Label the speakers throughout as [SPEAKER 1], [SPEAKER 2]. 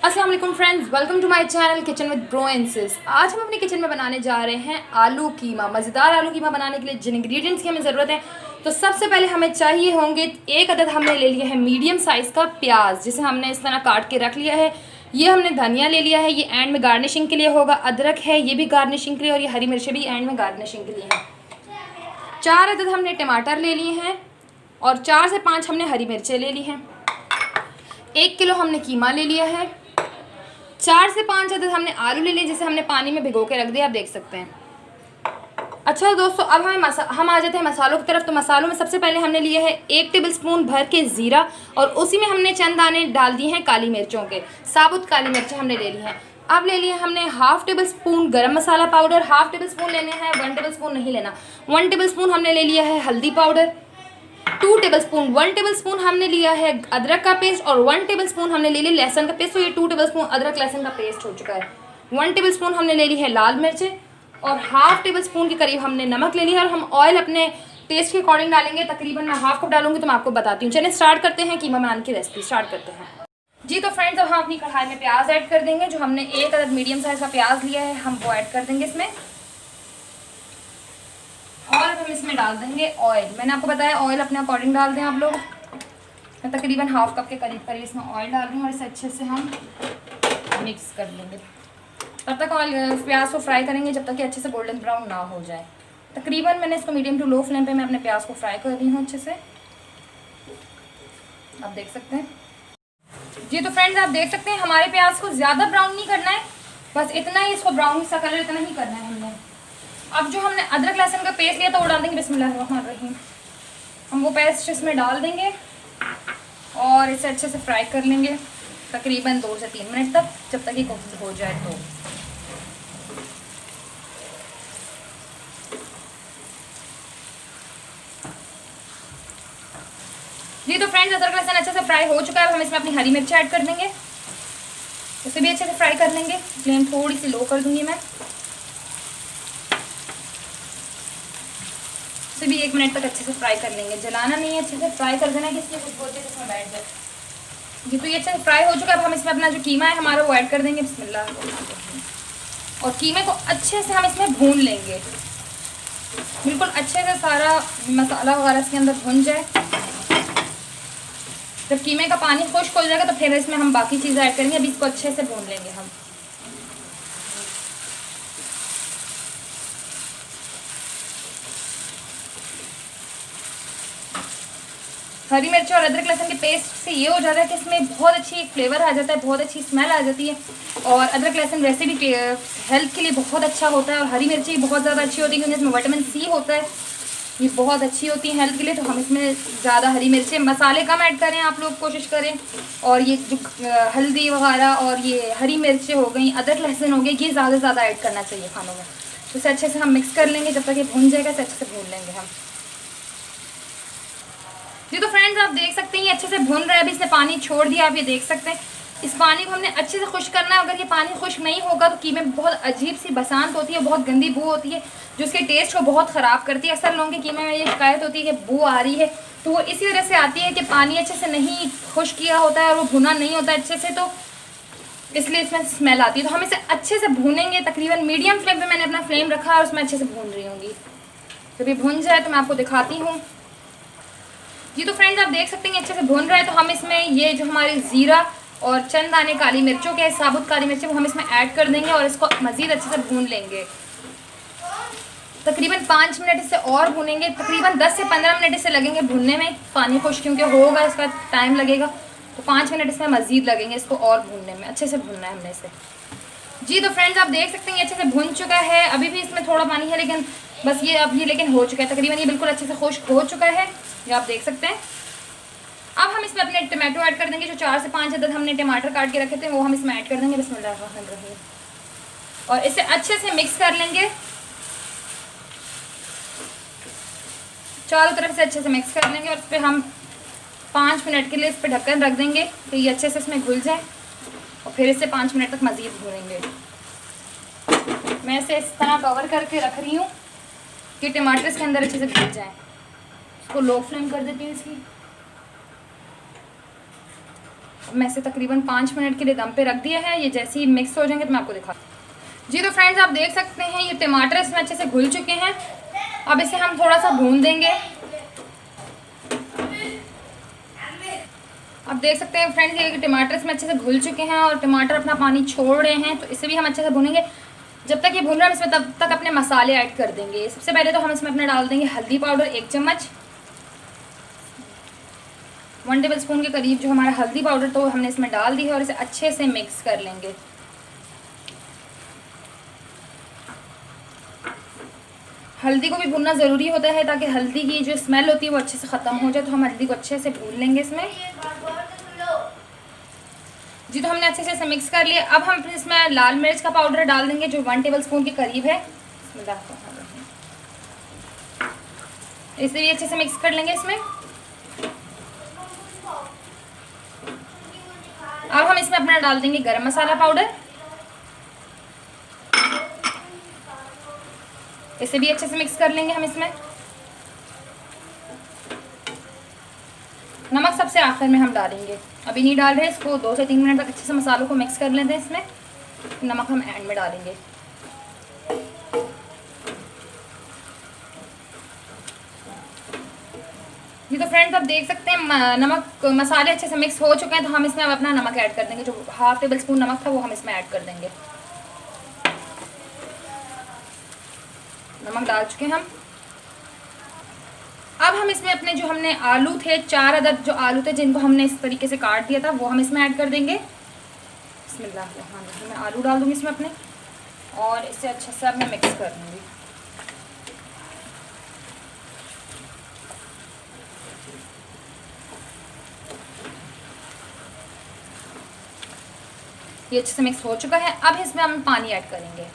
[SPEAKER 1] अस्सलाम वालेकुम friends, welcome to my channel kitchen with bro and sis. आज हम अपने किचन में बनाने जा रहे हैं आलू कीमा। मज़ेदार आलू कीमा बनाने के लिए जिन इंग्रेडिएंट्स की हमें ज़रूरत है, तो सबसे पहले हमें चाहिए होंगे एक अदद हमने ले लिया है मीडियम साइज़ का प्याज, जिसे हमने इस तरह काट के रख लिया है। ये हमने धनिया ले लिया है, ये एंड में गार्निशिंग के लिए होगा। अदरक है, ये भी गार्निशिंग के लिए, और ये हरी मिर्चें भी एंड में गार्निशिंग के लिए हैं। 4 अदद हमने टमाटर ले लिए हैं और 4 से 5 हमने हरी मिर्चें ले ली हैं। 1 किलो हमने कीमा ले लिया है। 4 से 5 अदद हमने आलू ले लिए, जिसे हमने पानी में भिगो के रख दिया, आप देख सकते हैं। अच्छा दोस्तों, अब हम आ जाते हैं मसालों की तरफ। तो मसालों में सबसे पहले हमने लिए है 1 टेबलस्पून भर के ज़ीरा, और उसी में हमने चंद दाने डाल दिए हैं काली मिर्चों के। साबुत काली मिर्चें हमने ले ली हैं। अब ले लिए हमने हाफ़ टेबल स्पून गर्म मसाला पाउडर। हाफ़ टेबल स्पून लेने हैं, 1 टेबल स्पून नहीं लेना। 1 टेबल स्पून हमने ले लिया है हल्दी पाउडर। 1 टेबल स्पून हमने लिया है अदरक का पेस्ट, और 1 टेबल स्पून हमने ले लिया लहसुन का पेस्ट। तो ये 2 टेबल स्पून अदरक लहसुन का पेस्ट हो चुका है। 1 टेबल स्पून हमने ले ली है लाल मिर्चें, और हाफ़ टेबल स्पून के करीब हमने नमक ले लिया है। और हम ऑयल अपने टेस्ट के अकॉर्डिंग डालेंगे, तकरीबन मैं हाफ़ कप डालूंगी, तो मैं आपको बताती हूँ। चलिए स्टार्ट करते हैं कीमा बनाने की रेसिपी स्टार्ट करते हैं जी। तो फ्रेंड्स, अब हम अपनी कढ़ाई में प्याज ऐड कर देंगे। जो हमने 1 अदद मीडियम साइज़ का प्याज लिया है, हम वो ऐड कर देंगे इसमें। और अब हम इसमें डाल देंगे ऑयल। मैंने आपको बताया ऑयल अपने अकॉर्डिंग डाल दें आप लोग। मैं तकरीबन हाफ़ कप के करीब इसमें ऑयल डाल रही हूँ, और इसे अच्छे से हम मिक्स कर लेंगे। तब तक ऑयल प्याज को फ्राई करेंगे जब तक कि अच्छे से गोल्डन ब्राउन ना हो जाए। तकरीबन मैंने इसको मीडियम टू लो फ्लेम पे मैं अपने प्याज को फ्राई कर रही हूँ अच्छे से, आप देख सकते हैं जी। तो फ्रेंड्स, आप देख सकते हैं हमारे प्याज को ज़्यादा ब्राउन नहीं करना है, बस इतना ही इसको ब्राउन सा कलर इतना ही करना है हमने। अब जो हमने अदरक लहसुन का पेस्ट लिया था वो डाल देंगे। बिस्मिल्लाहिर्रहमानिर्रहीम। हम वो पेस्ट इसमें डाल देंगे और इसे अच्छे से फ्राई कर लेंगे तकरीबन 2 से 3 मिनट तक, जब तक ये कुक हो जाए। तो जी, तो फ्रेंड्स, अदरक लहसुन अच्छे से फ्राई हो चुका है। अब हम इसमें अपनी हरी मिर्च ऐड कर देंगे, उसे भी अच्छे से फ्राई कर लेंगे। फ्लेम थोड़ी सी लो कर दूंगी मैं, इसे भी 1 मिनट तक अच्छे से फ्राई कर लेंगे। जलाना नहीं है, अच्छे से फ्राई कर देना है, इसलिए कुछ बोलते इसमें बैठ जाए जी। तो ये अच्छे से फ्राई हो चुका है। अब हम इसमें अपना जो कीमा है हमारा वो ऐड कर देंगे। बिस्मिल्लाह। और कीमे को अच्छे से हम इसमें भून लेंगे, बिल्कुल अच्छे से सारा मसाला वगैरह इसके अंदर भून जाए। जब कीमे का पानी खुश्क हो जाएगा तो फिर इसमें हम बाकी चीज़ें ऐड करेंगे। अभी इसको अच्छे से भून लेंगे हम। हरी मिर्च और अदरक लहसुन के पेस्ट से ये हो जाता है कि इसमें बहुत अच्छी फ्लेवर आ जाता है, बहुत अच्छी स्मेल आ जाती है। और अदरक लहसुन वैसे भी हेल्थ के लिए बहुत अच्छा होता है, और हरी मिर्ची बहुत ज़्यादा अच्छी होती है क्योंकि इसमें विटामिन सी होता है। ये बहुत अच्छी होती है हेल्थ के लिए। तो हम इसमें ज़्यादा हरी मिर्चें, मसाले कम ऐड करें, आप लोग कोशिश करें। और ये जो हल्दी वगैरह और ये हरी मिर्चें हो गई, अदरक लहसुन हो गई, ये ज़्यादा से ज़्यादा ऐड करना चाहिए खानों में। तो इसे अच्छे से हम मिक्स कर लेंगे, जब तक ये भून जाएगा इसे अच्छे से भून लेंगे हम जी। तो फ्रेंड्स, आप देख सकते हैं ये अच्छे से भून रहा है। अभी इसने पानी छोड़ दिया, आप ये देख सकते हैं। इस पानी को हमने अच्छे से खुश्क करना है। अगर ये पानी खुश्क नहीं होगा तो कीमे में बहुत अजीब सी बसांत होती है, बहुत गंदी बू होती है, जो उसके टेस्ट को बहुत ख़राब करती है। अक्सर लोगों के कीमे में ये शिकायत होती है कि बू आ रही है, तो वो इसी वजह से आती है कि पानी अच्छे से नहीं खुश्क किया होता है और वो भुना नहीं होता अच्छे से, तो इसलिए इसमें स्मेल आती है। तो हम इसे अच्छे से भूनेंगे। तकरीबन मीडियम फ्लेम पर मैंने अपना फ्लेम रखा है और उसमें अच्छे से भून रही होंगी। जब ये भून जाए तो मैं आपको दिखाती हूँ जी। तो फ्रेंड्स, आप देख सकते हैं अच्छे से भून रहा है। तो हम इसमें ये जो हमारे ज़ीरा और चंद दाने काली मिर्चों के, साबुत काली मिर्चें, वो हम इसमें ऐड कर देंगे और इसको मज़ीद अच्छे से भून लेंगे। तकरीबन 5 मिनट इसे और भूनेंगे। तकरीबन 10 से 15 मिनट इसे लगेंगे भूनने में। पानी खुश्क क्योंकि होगा, इसका टाइम लगेगा, तो 5 मिनट इसमें मज़ीद लगेंगे इसको और भूनने में। अच्छे से भूनना है हमने इसे जी। तो फ्रेंड्स, आप देख सकते हैं ये अच्छे से भून चुका है। अभी भी इसमें थोड़ा पानी है, लेकिन बस ये अब ये लेकिन हो चुका है। तकरीबन ये बिल्कुल अच्छे से खुश्क हो चुका है, ये आप देख सकते हैं। अब हम इसमें अपने टमाटो ऐड कर देंगे। जो 4 से 5 अदद हमने टमाटर काट के रखे थे वो हम इसमें ऐड कर देंगे। बिस्मिल्लाहिर्रहमानिर्रहीम। और इसे अच्छे से मिक्स कर लेंगे, चारों तरफ से अच्छे से मिक्स कर लेंगे। और इस पर हम 5 मिनट के लिए इस पर ढक्कन रख देंगे कि ये अच्छे से इसमें घुल जाए, और फिर इसे 5 मिनट तक मज़ीद भूनेंगे। मैं इसे इस तरह कवर करके रख रही हूँ कि टमाटर इसके अंदर अच्छे से घुल जाए। इसको लो फ्लेम कर देती हूँ इसकी। मैं इसे तकरीबन 5 मिनट के लिए दम पे रख दिया है। ये जैसे ही मिक्स हो जाएंगे तो मैं आपको दिखाती हूँ। जी तो फ्रेंड्स आप देख सकते हैं ये टमाटर इसमें अच्छे से घुल चुके हैं। अब इसे हम थोड़ा सा भून देंगे। आप देख सकते हैं फ्रेंड्स ये टमाटर इसमें अच्छे से घुल चुके हैं और टमाटर अपना पानी छोड़ रहे हैं, तो इसे भी हम अच्छे से भूनेंगे। जब तक ये भून रहा है हम इसमें तब तक अपने मसाले ऐड कर देंगे। सबसे पहले तो हम इसमें अपने डाल देंगे हल्दी पाउडर 1 चम्मच, 1 टेबल स्पून के करीब जो हमारा हल्दी पाउडर तो हमने इसमें डाल दी है और इसे अच्छे से मिक्स कर लेंगे। हल्दी को भी भूनना ज़रूरी होता है ताकि हल्दी की जो स्मेल होती है वो अच्छे से ख़त्म हो जाए, तो हम हल्दी को अच्छे से भून लेंगे इसमें। जी तो हमने अच्छे से इसे मिक्स कर लिया। अब हम इसमें लाल मिर्च का पाउडर डाल देंगे जो 1 टेबल स्पून के करीब है। इसे भी अच्छे से मिक्स कर लेंगे इसमें। अब हम इसमें अपना डाल देंगे गरम मसाला पाउडर, इसे भी अच्छे से मिक्स कर लेंगे हम इसमें। नमक सबसे आखिर में हम डालेंगे, अभी नहीं डाल रहे हैं। इसको 2 से 3 मिनट तक अच्छे से मसालों को मिक्स कर लेते हैं इसमें। नमक हम एंड में डालेंगे। ये तो फ्रेंड्स आप देख सकते हैं नमक मसाले अच्छे से मिक्स हो चुके हैं, तो हम इसमें अब अपना नमक ऐड कर देंगे। जो 1/2 टेबल स्पून नमक था वो हम इसमें ऐड कर देंगे। नमक डाल चुके हैं हम। अब हम इसमें अपने जो हमने आलू थे 4 अदद जो आलू थे जिनको हमने इस तरीके से काट दिया था वो हम इसमें ऐड कर देंगे। बिस्मिल्लाह, मैं आलू डाल दूँगी इसमें अपने और इसे अच्छे से अब मैं मिक्स कर दूँगी। ये अच्छे से मिक्स हो चुका है। अब इसमें हम पानी ऐड करेंगे।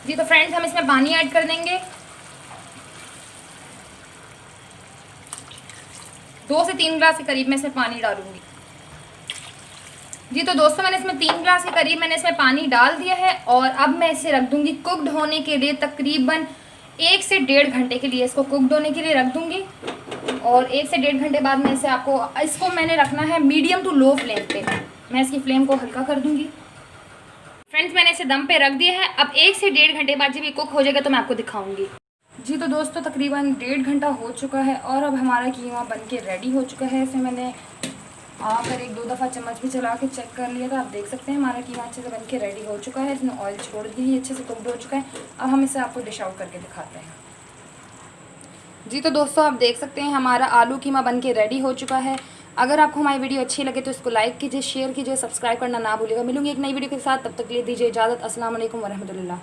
[SPEAKER 1] जी तो फ्रेंड्स हम इसमें पानी ऐड कर देंगे। 2 से 3 ग्लास के करीब मैं इसमें पानी डालूंगी। जी तो दोस्तों मैंने इसमें 3 ग्लास के करीब मैंने इसमें पानी डाल दिया है और अब मैं इसे रख दूंगी कुकड होने के लिए। तकरीबन 1 से 1.5 घंटे के लिए इसको कुकड होने के लिए रख दूंगी और 1 से 1.5 घंटे बाद मैं इसको मैंने रखना है मीडियम टू लो फ्लेम पे। मैं इसकी फ्लेम को हल्का कर दूंगी। फ्रेंड्स मैंने इसे दम पे रख दिया है। अब 1 से 1.5 घंटे बाद जब ये कुक हो जाएगा तो मैं आपको दिखाऊंगी। जी तो दोस्तों तकरीबन 1.5 घंटा हो चुका है और अब हमारा कीमा बनके रेडी हो चुका है। इसे मैंने आकर 1-2 दफ़ा चम्मच भी चला के चेक कर लिया था। आप देख सकते हैं हमारा कीमा अच्छे से बनके रेडी हो चुका है। इसमें ऑयल छोड़ दी, अच्छे से कुकड हो चुका है। अब हम इसे आपको डिश आउट करके दिखाते हैं। जी तो दोस्तों आप देख सकते हैं हमारा आलू कीमा बनके रेडी हो चुका है। अगर आपको हमारी वीडियो अच्छी लगे तो इसको लाइक कीजिए, शेयर कीजिए, सब्सक्राइब करना ना भूलिएगा। मिलूंगी एक नई वीडियो के साथ, तब तक के लिए दीजिए इजाज़त। अस्सलाम वालेकुम वरहमतुल्लाह।